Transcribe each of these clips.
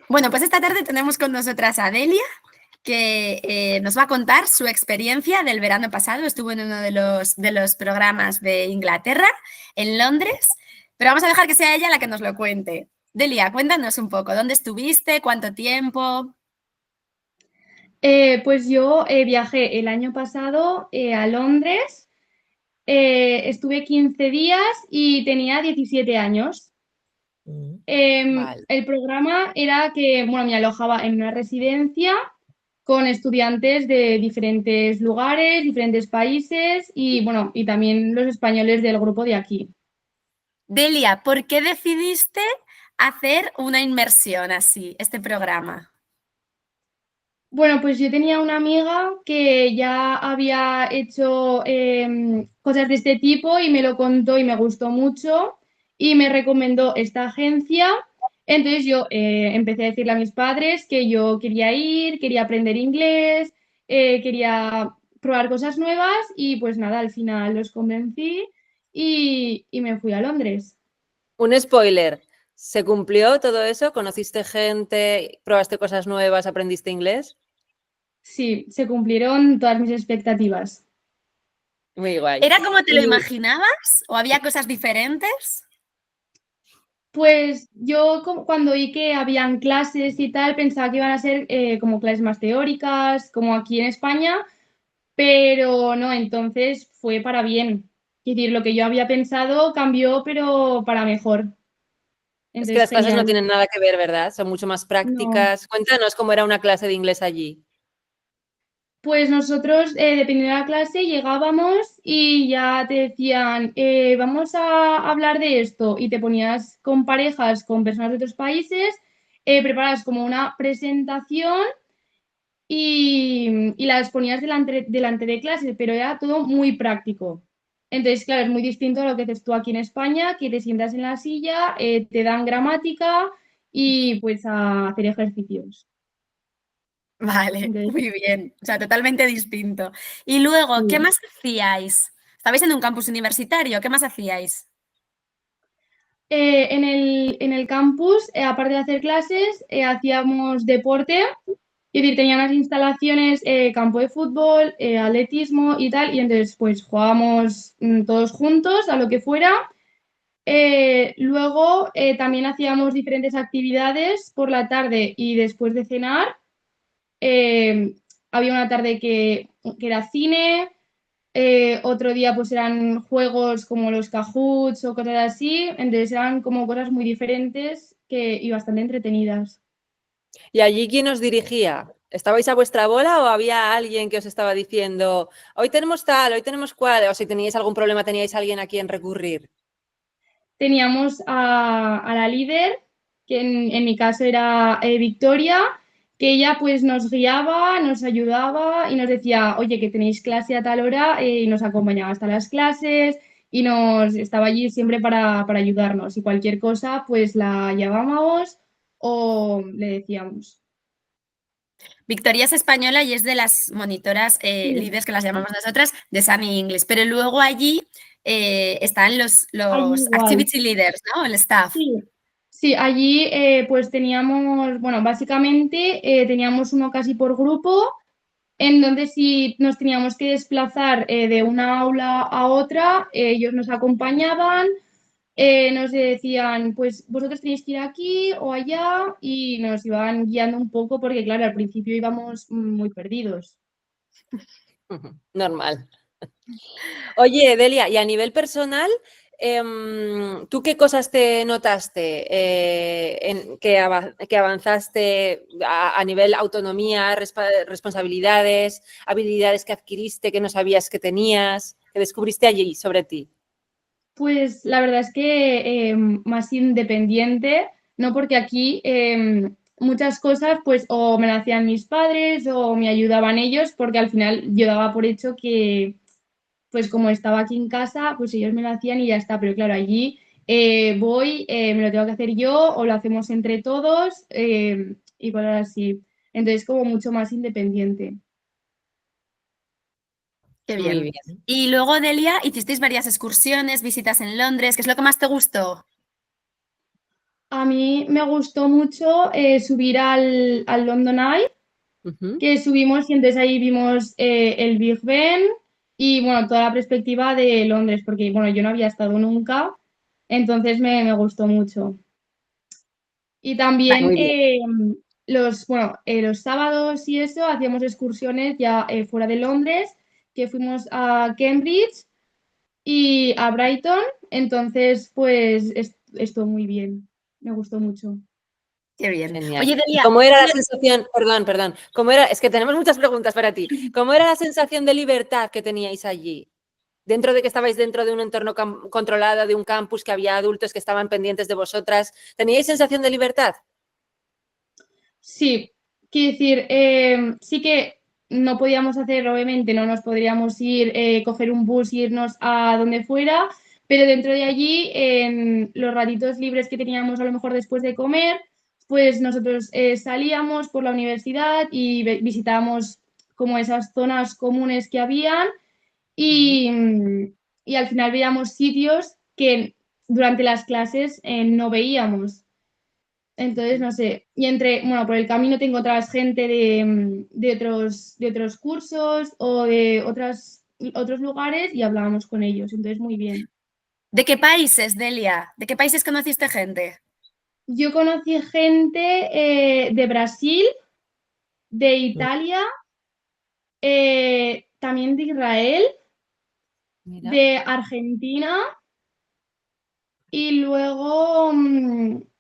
Bueno, pues esta tarde tenemos con nosotras a Delia, que nos va a contar su experiencia del verano pasado. Estuvo en uno de los programas de Inglaterra, en Londres, pero vamos a dejar que sea ella la que nos lo cuente. Delia, cuéntanos un poco, ¿dónde estuviste? ¿Cuánto tiempo? Pues yo viajé el año pasado a Londres, estuve 15 días y tenía 17 años. Vale. El programa era que, bueno, me alojaba en una residencia con estudiantes de diferentes lugares, diferentes países y, bueno, y también los españoles del grupo de aquí. Delia, ¿por qué decidiste hacer una inmersión así, este programa? Bueno, pues yo tenía una amiga que ya había hecho cosas de este tipo y me lo contó y me gustó mucho y me recomendó esta agencia. Entonces yo empecé a decirle a mis padres que yo quería ir, quería aprender inglés, quería probar cosas nuevas y pues nada, al final los convencí y me fui a Londres. Un spoiler. ¿Se cumplió todo eso? ¿Conociste gente? ¿Probaste cosas nuevas? ¿Aprendiste inglés? Sí, se cumplieron todas mis expectativas. Muy guay. ¿Era como te lo Y imaginabas o había cosas diferentes? Pues yo cuando vi que habían clases y tal, pensaba que iban a ser como clases más teóricas, como aquí en España, pero no, entonces fue para bien. Es decir, lo que yo había pensado cambió, pero para mejor. es que Entonces, las clases no genial. tienen nada que ver, ¿verdad? Son mucho más No. prácticas. Cuéntanos cómo era una clase de inglés allí. Pues nosotros, dependiendo de la clase, llegábamos y ya te decían, vamos a hablar de esto, y te ponías con parejas, con personas de otros países, preparas como una presentación y las ponías delante de clase, pero era todo muy práctico. Entonces, claro, es muy distinto a lo que haces tú aquí en España, que te sientas en la silla, te dan gramática y pues a hacer ejercicios. Vale, Entonces, muy bien. O sea, totalmente distinto. Y luego, ¿qué sí. más hacíais? Estabais en un campus universitario, ¿qué más hacíais? En el campus, aparte de hacer clases, hacíamos deporte, es decir, tenía unas instalaciones, campo de fútbol, atletismo y tal, y entonces pues jugábamos todos juntos a lo que fuera. Luego también hacíamos diferentes actividades por la tarde y después de cenar. Eh, Había una tarde que era cine, otro día pues eran juegos como los Cahoots o cosas así, entonces eran como cosas muy diferentes y bastante entretenidas. ¿Y allí quién os dirigía? ¿Estabais a vuestra bola o había alguien que os estaba diciendo, hoy tenemos tal, hoy tenemos cual? O si teníais algún problema, teníais alguien a quien recurrir. Teníamos a la líder, que en mi caso era Victoria, que ella pues nos guiaba, nos ayudaba y nos decía, oye, que tenéis clase a tal hora, y nos acompañaba hasta las clases y nos estaba allí siempre para ayudarnos y cualquier cosa pues la llamábamos o le decíamos. Victoria es española y es de las monitoras Sí, líderes que las llamamos nosotras de Sunny English, pero luego allí están allí los igual. activity leaders, ¿no? El staff. Sí, sí, allí pues teníamos, bueno, básicamente teníamos uno casi por grupo, en donde si nos teníamos que desplazar de una aula a otra, ellos nos acompañaban, nos decían, pues vosotros tenéis que ir aquí o allá y nos iban guiando un poco porque, claro, al principio íbamos muy perdidos. Normal. Oye, Delia, y a nivel personal, ¿tú qué cosas te notaste que avanzaste a nivel autonomía, responsabilidades, habilidades que adquiriste que no sabías que tenías, que descubriste allí sobre ti? Pues la verdad es que más independiente, ¿no? Porque aquí muchas cosas pues o me las hacían mis padres o me ayudaban ellos, porque al final yo daba por hecho que pues como estaba aquí en casa, pues ellos me lo hacían y ya está. Pero claro, allí voy, me lo tengo que hacer yo o lo hacemos entre todos y cosas así. Entonces como mucho más independiente. Qué Muy bien. bien. Y luego, Delia, hicisteis varias excursiones, visitas en Londres. ¿Qué es lo que más te gustó? A mí me gustó mucho subir al London Eye, Ujú. que subimos y entonces ahí vimos el Big Ben y bueno, toda la perspectiva de Londres, porque bueno, yo no había estado nunca, entonces me gustó mucho. Y también Muy bien. los sábados y eso hacíamos excursiones ya fuera de Londres, que fuimos a Cambridge y a Brighton, entonces pues estuvo muy bien, me gustó mucho. Qué bien. Genial. Oye, ¿Y Delia, cómo era la sensación? Perdón. ¿Cómo era? Es que tenemos muchas preguntas para ti. ¿Cómo era la sensación de libertad que teníais allí? Dentro de que estabais dentro de un entorno controlado, de un campus, que había adultos que estaban pendientes de vosotras, ¿teníais sensación de libertad? Sí, quiero decir, sí que no podíamos hacer, obviamente, no nos podríamos ir, coger un bus e irnos a donde fuera, pero dentro de allí, en los ratitos libres que teníamos a lo mejor después de comer, pues nosotros salíamos por la universidad y visitábamos como esas zonas comunes que habían y, y al final veíamos sitios que durante las clases no veíamos. Entonces, no sé, y bueno, por el camino te encontrabas gente de otros cursos o de otros lugares y hablábamos con ellos, entonces muy bien. ¿de qué países, Delia? ¿De qué países conociste gente? Yo conocí gente de Brasil, de Italia, también de Israel, Mira. de Argentina y luego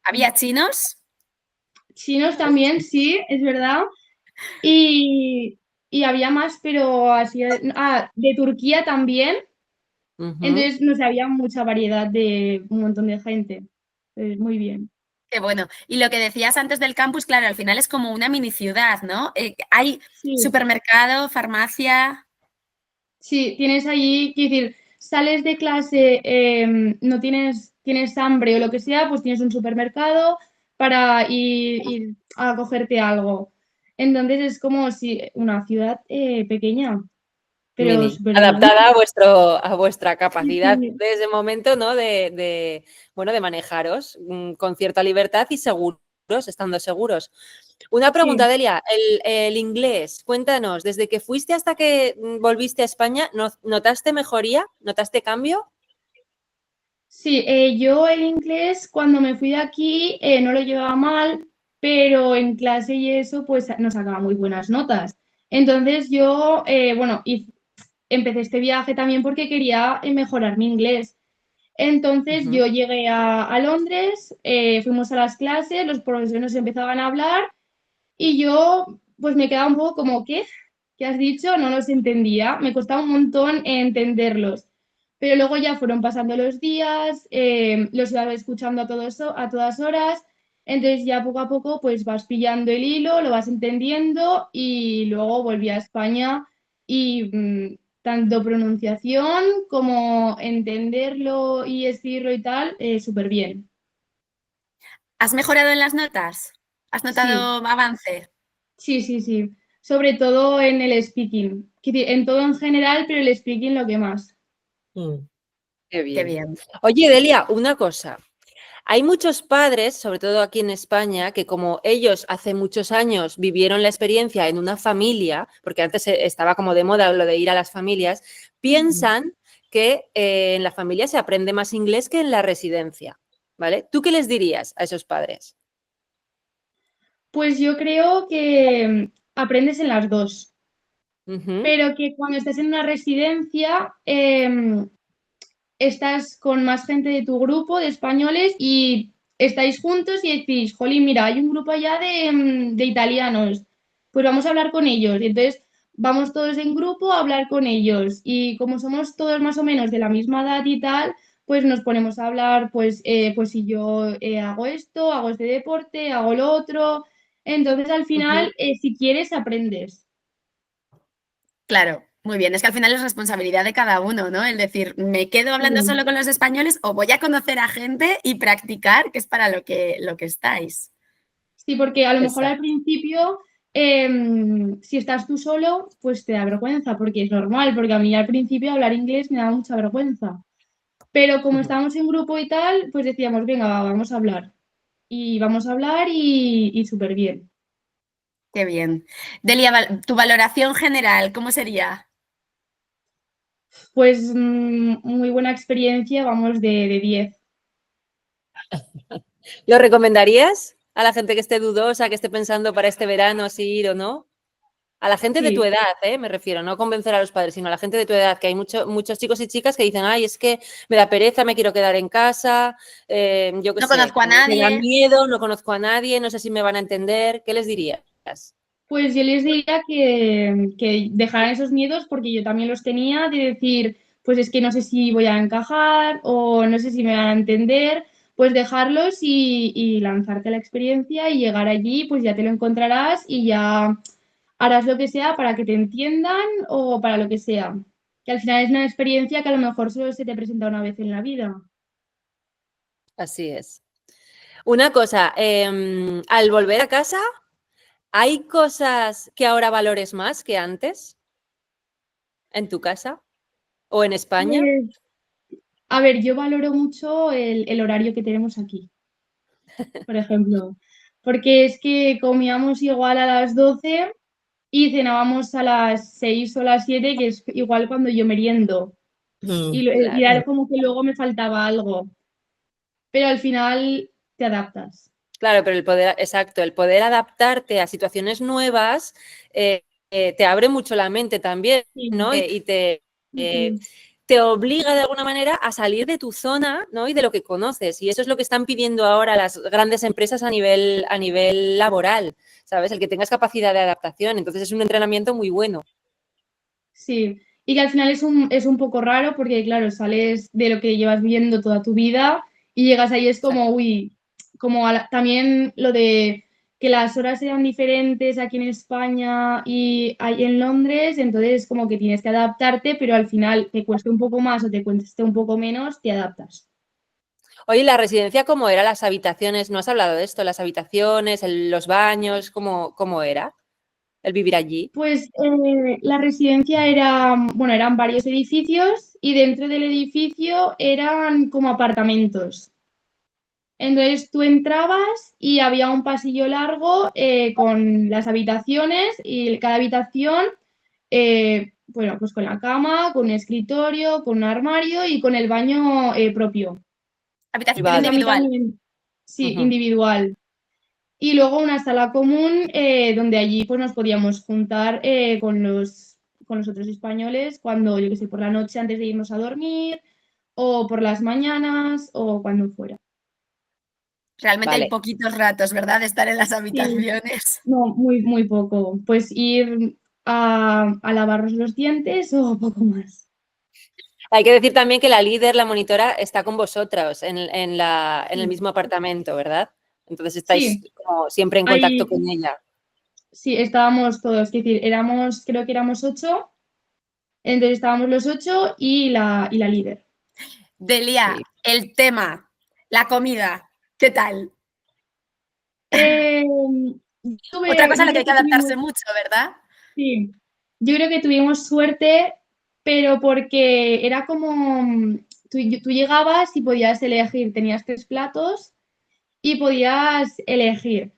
¿Había chinos? chinos también, sí, es verdad. Y, y había más, pero así, de Turquía también. Ujú. Entonces, no sé, había mucha variedad de un montón de gente. Muy bien. Qué bueno. Y lo que decías antes del campus, claro, al final es como una mini ciudad, ¿no? Hay Sí, supermercado, farmacia. sí, tienes allí, quiero decir, sales de clase, no tienes hambre o lo que sea, pues tienes un supermercado para ir a cogerte algo. Entonces es como si una ciudad pequeña, pero Mini, súper bien. adaptada a vuestra Sí, capacidad sí, de ese momento, ¿no? Bueno, de manejaros con cierta libertad y seguros, estando seguros. Una pregunta, sí. Delia, el inglés, cuéntanos, desde que fuiste hasta que volviste a España, ¿notaste mejoría? ¿Notaste cambio? Sí, yo el inglés cuando me fui de aquí no lo llevaba mal, pero en clase y eso pues no sacaba muy buenas notas. Entonces yo, bueno, y empecé este viaje también porque quería mejorar mi inglés. Entonces Ujú. yo llegué a Londres, fuimos a las clases, los profesores nos empezaban a hablar y yo pues me quedaba un poco como, ¿qué? ¿Qué has dicho? No los entendía, me costaba un montón entenderlos. Pero luego ya fueron pasando los días, los iba escuchando a todas horas, entonces ya poco a poco pues vas pillando el hilo, lo vas entendiendo y luego volví a España y tanto pronunciación como entenderlo y escribirlo y tal, súper bien. ¿Has mejorado en las notas? ¿Has Sí, notado avance? sí, sí, sí. Sobre todo en el speaking. Quiero decir, en todo en general, pero el speaking lo que más. Mm. Qué Qué bien. bien. Oye, Delia, una cosa. Hay muchos padres, sobre todo aquí en España, que como ellos hace muchos años vivieron la experiencia en una familia, porque antes estaba como de moda lo de ir a las familias, piensan que en la familia se aprende más inglés que en la residencia, ¿vale? ¿Tú qué les dirías a esos padres? Pues yo creo que aprendes en las dos, Ujú, pero que cuando estás en una residencia estás con más gente de tu grupo de españoles y estáis juntos y decís, jolín, mira, hay un grupo allá de italianos, pues vamos a hablar con ellos. Y entonces vamos todos en grupo a hablar con ellos y como somos todos más o menos de la misma edad y tal, pues nos ponemos a hablar, pues si yo hago esto, hago este deporte, hago lo otro. Entonces al ujú. final, si quieres, aprendes. Claro, muy bien. Es que al final es responsabilidad de cada uno, ¿no? El decir, ¿me quedo hablando Sí. solo con los españoles o voy a conocer a gente y practicar, que es para lo que estáis? Sí, porque a lo mejor al Exacto. principio, si estás tú solo, pues te da vergüenza, porque es normal, porque a mí al principio hablar inglés me daba mucha vergüenza. Pero como Ujú. estábamos en grupo y tal, pues decíamos, venga, vamos a hablar. y vamos a hablar y súper bien. Qué bien. Delia, tu valoración general, ¿cómo sería? Pues muy buena experiencia, vamos de 10. ¿Lo recomendarías a la gente que esté dudosa, que esté pensando para este verano si ir o no? A la gente de tu Sí, edad, me refiero, no convencer a los padres, sino a la gente de tu edad, que hay muchos chicos y chicas que dicen, ay, es que me da pereza, me quiero quedar en casa, yo qué No sé, conozco a me da nadie. miedo, no conozco a nadie, no sé si me van a entender. ¿Qué les dirías? pues yo les diría que dejaran esos miedos porque yo también los tenía de decir, pues es que no sé si voy a encajar o no sé si me van a entender, pues dejarlos y lanzarte a la experiencia y llegar allí, pues ya te lo encontrarás y ya harás lo que sea para que te entiendan o para lo que sea. Que al final es una experiencia que a lo mejor solo se te presenta una vez en la vida. Así es. Una cosa, al volver a casa, ¿hay cosas que ahora valores más que antes en tu casa o en España? Pues, a ver, yo valoro mucho el horario que tenemos aquí, por ejemplo, porque es que comíamos igual a las 12 y cenábamos a las 6 o las 7 que es igual cuando yo meriendo. Y Claro. era como que luego me faltaba algo, pero al final te adaptas. Claro, pero el poder, exacto, el poder adaptarte a situaciones nuevas te abre mucho la mente también, Sí, ¿no? Y sí, te obliga de alguna manera a salir de tu zona, ¿no? Y de lo que conoces. Y eso es lo que están pidiendo ahora las grandes empresas a nivel laboral, ¿sabes? El que tengas capacidad de adaptación. Entonces es un entrenamiento muy bueno. sí. Y que al final es un poco raro porque, claro, sales de lo que llevas viendo toda tu vida y llegas ahí es como, uy, como también lo de que las horas eran diferentes aquí en España y ahí en Londres, entonces como que tienes que adaptarte, pero al final te cueste un poco más o te cueste un poco menos, te adaptas. Oye, ¿la residencia cómo era? ¿Las habitaciones? ¿No has hablado de esto? ¿Las habitaciones, los baños? ¿Cómo era el vivir allí? Pues la residencia era, bueno, eran varios edificios y dentro del edificio eran como apartamentos. Entonces tú entrabas y había un pasillo largo con las habitaciones y cada habitación, bueno, pues con la cama, con un escritorio, con un armario y con el baño propio. Habitación Entonces a Privado. mí individual. también, sí, Ujú. individual. Y luego una sala común donde allí pues nos podíamos juntar con los otros españoles cuando, yo qué sé, por la noche antes de irnos a dormir o por las mañanas o cuando fuera. Realmente hay Vale. poquitos ratos, ¿verdad? De estar en las Sí. habitaciones. No, muy, muy poco. Pues ir a lavarnos los dientes o poco más. Hay que decir también que la líder, la monitora, está con vosotros en el Sí, mismo apartamento, ¿verdad? Entonces estáis sí, como siempre en contacto ahí con ella. sí, estábamos todos. Es decir, creo que éramos 8, entonces estábamos los 8 y la líder. Delia, Sí. el tema, la comida, ¿qué tal? Eh, Otra cosa a yo la que creo hay que que tuvimos, adaptarse mucho, ¿verdad? sí, yo creo que tuvimos suerte, pero porque era como, tú llegabas y podías elegir, tenías 3 platos y podías elegir.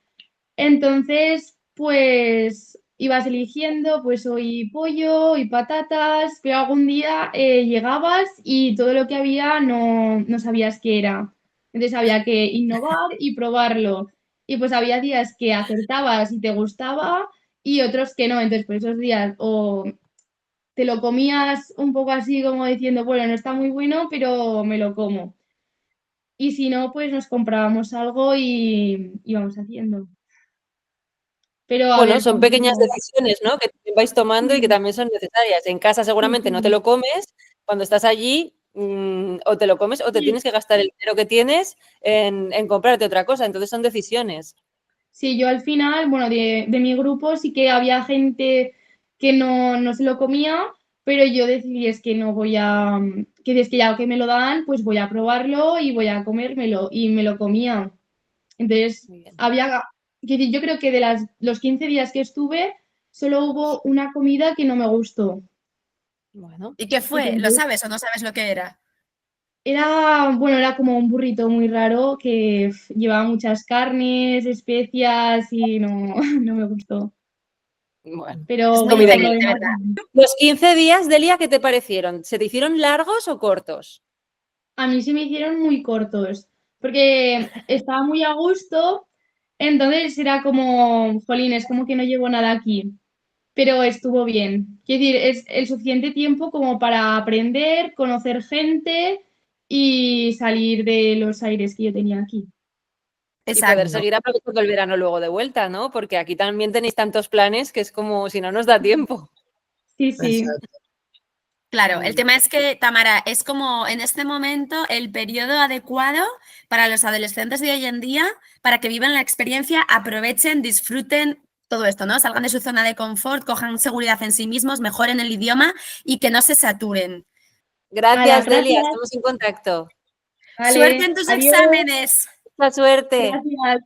Entonces, pues ibas eligiendo, pues hoy pollo y patatas, pero algún día llegabas y todo lo que había no sabías qué era. Entonces había que innovar y probarlo. Y pues había días que acertabas y te gustaba y otros que no. Entonces, por esos días o te lo comías un poco así como diciendo, bueno, no está muy bueno, pero me lo como. Y si no, pues nos comprábamos algo y íbamos haciendo. Pero a Bueno, ver, son pequeñas tampoco. decisiones, ¿no? Que vais tomando y que Sí, también son necesarias. En casa sí, seguramente no te sí. lo comes, cuando estás allí o te lo comes o te Sí, tienes que gastar el dinero que tienes en comprarte otra cosa. Entonces son decisiones. sí, yo al final, bueno, de mi grupo sí que había gente que no se lo comía, pero yo decidí es que no voy a, que es que ya que me lo dan, pues voy a probarlo y voy a comérmelo y me lo comía. Entonces, Muy bien. yo creo que los 15 días que estuve, solo hubo una comida que no me gustó. Bueno. ¿Y qué Y que fue? ¿Lo entonces, sabes o no sabes lo que era? era como un burrito muy raro que llevaba muchas carnes, especias y no, no me gustó. Bueno, Es Pero muy bueno, por lo diferente, demás, ¿verdad? bien. los 15 días, Delia, ¿qué te parecieron? ¿Se te hicieron largos o cortos? A mí se me hicieron muy cortos porque estaba muy a gusto, entonces era como, jolín, es como que no llevo nada aquí, pero estuvo bien. Quiero decir, es el suficiente tiempo como para aprender, conocer gente y salir de los aires que yo tenía aquí. Y poder Exacto. seguir aprovechando el verano luego de vuelta, ¿no? Porque aquí también tenéis tantos planes que es como si no nos da tiempo. Sí, sí. Claro, Muy el bien. tema es que, Tamara, es como en este momento el periodo adecuado para los adolescentes de hoy en día, para que vivan la experiencia, aprovechen, disfruten todo esto, ¿no? Salgan de su zona de confort, cojan seguridad en sí mismos, mejoren el idioma y que no se saturen. Hala, Gracias, Delia. gracias. Estamos en contacto. Suerte Vale, en tus adiós. exámenes. Mucha suerte. Gracias.